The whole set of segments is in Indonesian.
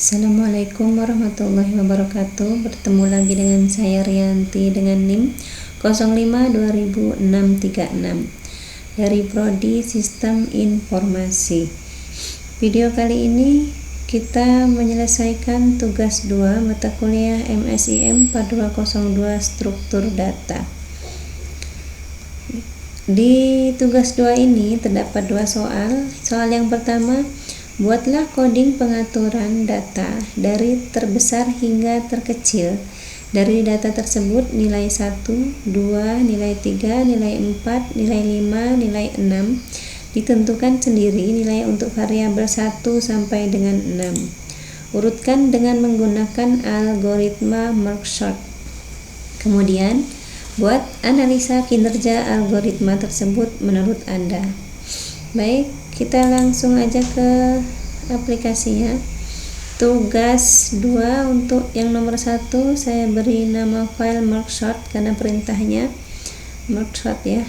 Assalamualaikum warahmatullahi wabarakatuh. Bertemu lagi dengan saya Rianti dengan NIM 05200636 dari Prodi Sistem Informasi. Video kali ini kita menyelesaikan tugas 2 mata kuliah MSIM 4202 Struktur Data. Di tugas 2 ini terdapat 2 soal. Soal yang pertama, buatlah coding pengaturan data dari terbesar hingga terkecil. Dari data tersebut nilai 1, 2, nilai 3, nilai 4, nilai 5, nilai 6 ditentukan sendiri nilai untuk variabel 1 sampai dengan 6. Urutkan dengan menggunakan algoritma merge sort. Kemudian, buat analisa kinerja algoritma tersebut menurut Anda. Baik, kita langsung aja ke aplikasinya. Tugas 2 untuk yang nomor 1 saya beri nama file merge sort karena perintahnya merge sort ya.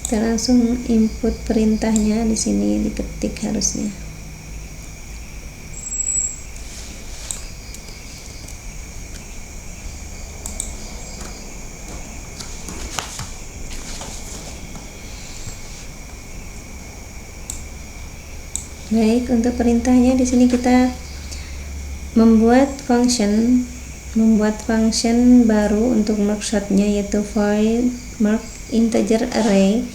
Kita langsung input perintahnya di sini, diketik harusnya. Baik, untuk perintahnya di sini kita membuat function baru untuk merge sortnya, yaitu void merge integer array,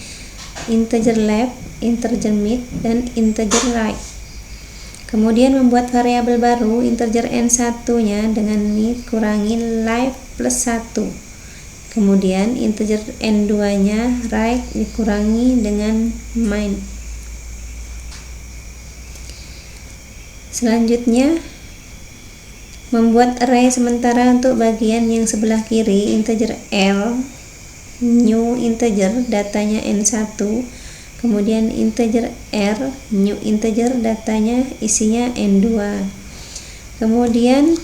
integer left, integer mid, dan integer right. Kemudian membuat variabel baru integer n1 nya dengan mid kurangi left plus 1. Kemudian integer n2 nya right dikurangi dengan min. Selanjutnya, membuat array sementara untuk bagian yang sebelah kiri, integer L, new integer, datanya N1, kemudian integer R, new integer, datanya isinya N2. Kemudian,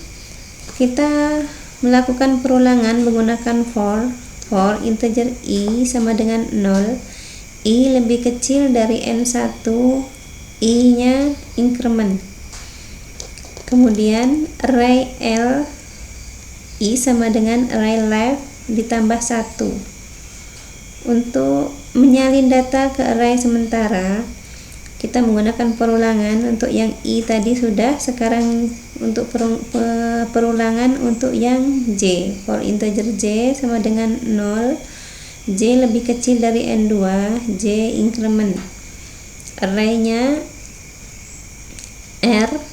kita melakukan perulangan menggunakan for integer I sama dengan 0, I lebih kecil dari N1, I-nya increment. Kemudian array L I sama dengan array left ditambah 1. Untuk menyalin data ke array sementara, kita menggunakan perulangan. Untuk yang I tadi sudah, sekarang untuk perulangan untuk yang J. For integer J sama dengan 0, J lebih kecil dari N2, J increment. Array-nya R,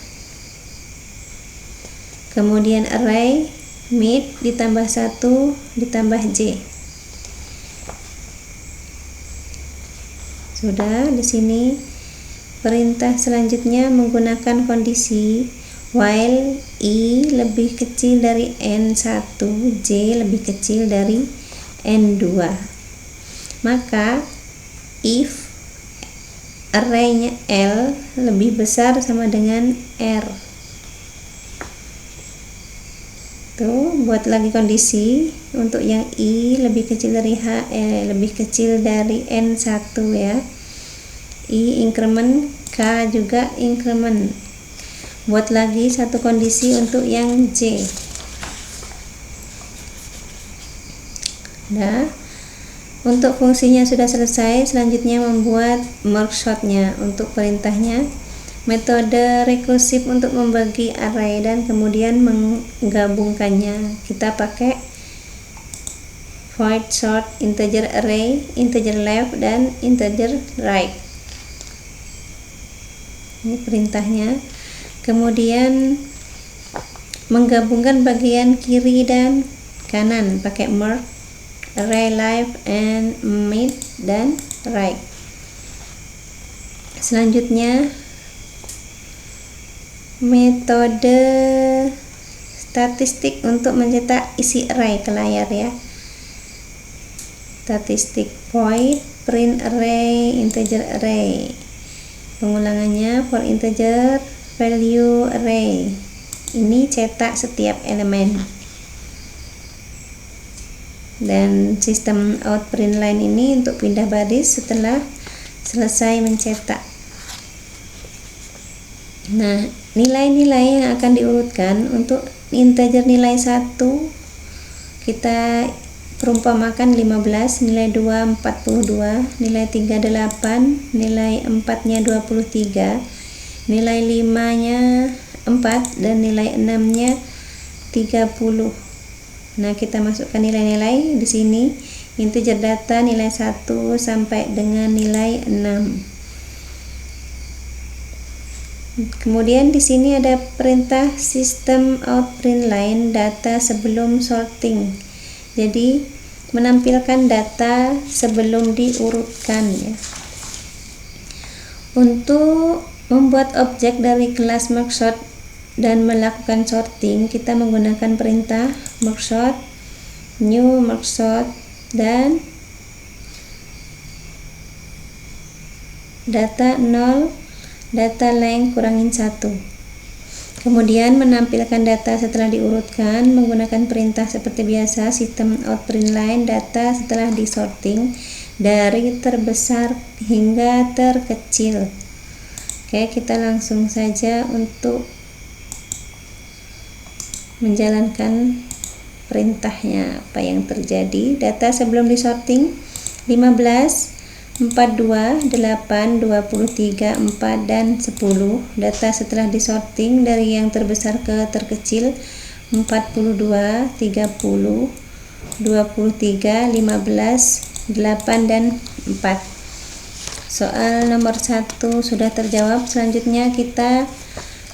kemudian array mid ditambah 1 ditambah J. Sudah, di sini perintah selanjutnya menggunakan kondisi while I lebih kecil dari N1, J lebih kecil dari N2. Maka if array-nya L lebih besar sama dengan R. Buat lagi kondisi untuk yang I lebih kecil dari lebih kecil dari N1 ya. I increment, K juga increment. Buat lagi satu kondisi untuk yang J. Nah, untuk fungsinya sudah selesai. Selanjutnya membuat merge sortnya. Untuk perintahnya metode rekursif untuk membagi array dan kemudian menggabungkannya. Kita pakai void sort integer array, integer left, dan integer right. Ini perintahnya. Kemudian menggabungkan bagian kiri dan kanan pakai merge array left and mid dan right. Selanjutnya metode statistik untuk mencetak isi array ke layar ya. Statistik void print array integer array. Pengulangannya for integer value array. Ini cetak setiap elemen. dan sistem out print line ini untuk pindah baris setelah selesai mencetak. Nah, nilai-nilai yang akan diurutkan untuk integer nilai 1 kita perumpamakan 15, nilai 2 42, nilai 3 8, nilai 4-nya 23, nilai 5-nya 4 dan nilai 6-nya 30. Nah, kita masukkan nilai-nilai di sini. Integer data nilai 1 sampai dengan nilai 6. Kemudian di sini ada perintah system out print line data sebelum sorting. Jadi menampilkan data sebelum diurutkan ya. Untuk membuat objek dari kelas mergesort dan melakukan sorting, kita menggunakan perintah mergesort, new mergesort, dan data 0, data length kurangin 1. Kemudian menampilkan data setelah diurutkan menggunakan perintah seperti biasa, system out print line data setelah disorting dari terbesar hingga terkecil. Oke, kita langsung saja untuk menjalankan perintahnya. Apa yang terjadi? Data sebelum disorting 15, 42, 8, 23, 4, dan 10. Data setelah disorting dari yang terbesar ke terkecil 42, 30, 23, 15, 8, dan 4. Soal nomor 1 sudah terjawab. Selanjutnya kita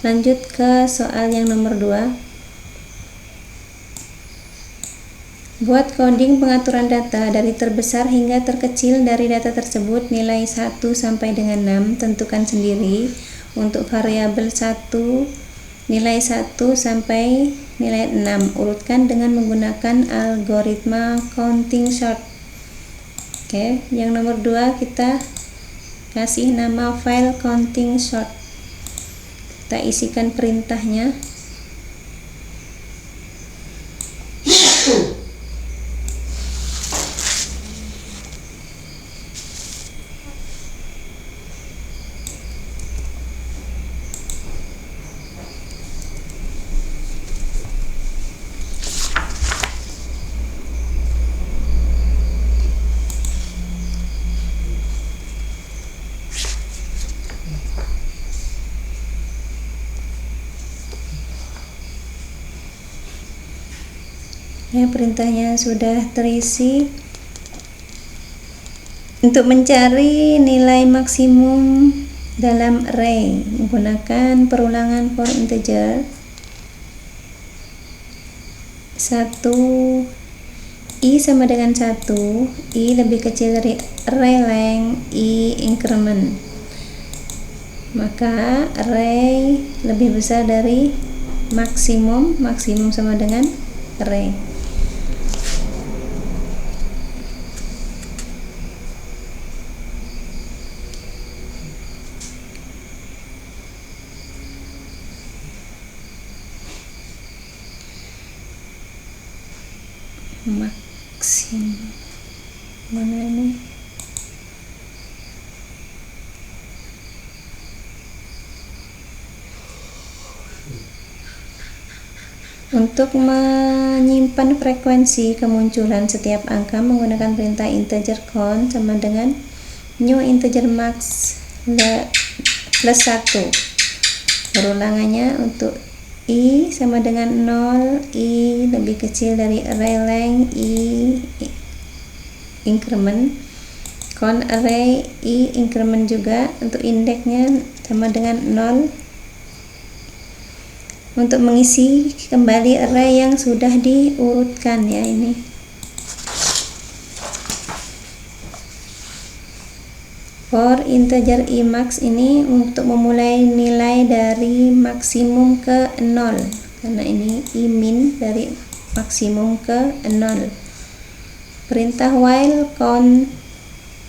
lanjut ke soal yang nomor 2. Buat coding pengaturan data dari terbesar hingga terkecil dari data tersebut nilai 1 sampai dengan 6. Tentukan sendiri untuk variabel 1 nilai 1 sampai nilai 6. Urutkan dengan menggunakan algoritma counting sort. Oke, yang nomor 2 kita kasih nama file counting sort. Kita isikan perintahnya. Ya, perintahnya sudah terisi. Untuk mencari nilai maksimum dalam array menggunakan perulangan for integer 1, i sama dengan 1, i lebih kecil dari array length, i increment, maka array lebih besar dari maksimum, maksimum sama dengan array. Maksimum mana ini? Untuk menyimpan frekuensi kemunculan setiap angka menggunakan perintah integer count sama dengan new integer max plus 1. Perulangannya untuk i sama dengan 0, i lebih kecil dari array length, i increment, count array, i increment juga. Untuk indeksnya sama dengan 0. Untuk mengisi kembali array yang sudah diurutkan ya ini. For integer i max ini untuk memulai nilai dari maksimum ke 0, karena ini i min dari maksimum ke 0. Perintah while count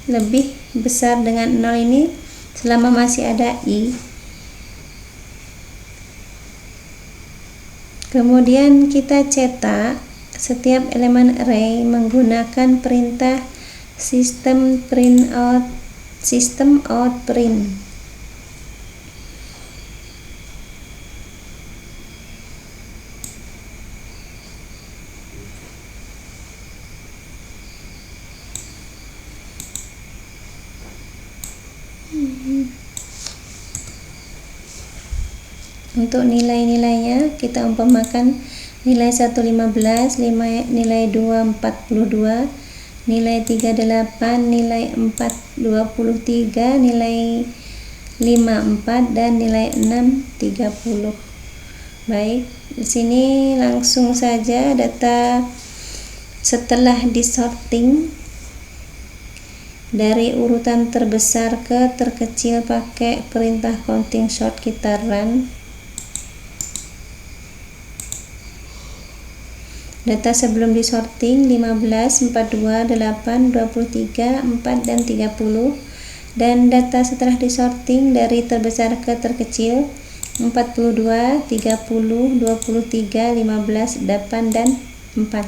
lebih besar dengan 0 ini selama masih ada i. Kemudian kita cetak setiap elemen array menggunakan perintah system out print. Untuk nilai-nilainya kita umpamakan nilai 115, nilai 2 42, nilai 38, nilai 4 23, nilai 5 4 dan nilai 6 30. Baik, di sini langsung saja data setelah disorting dari urutan terbesar ke terkecil pakai perintah counting sort kita run. Data sebelum disorting 15, 42, 8, 23, 4 dan 30, dan data setelah disorting dari terbesar ke terkecil 42, 30, 23, 15, 8 dan 4.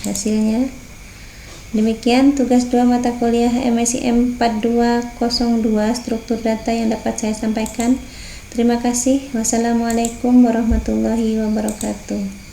Hasilnya demikian tugas 2 mata kuliah MSIM 4202 struktur data yang dapat saya sampaikan. Terima kasih. Wassalamualaikum warahmatullahi wabarakatuh.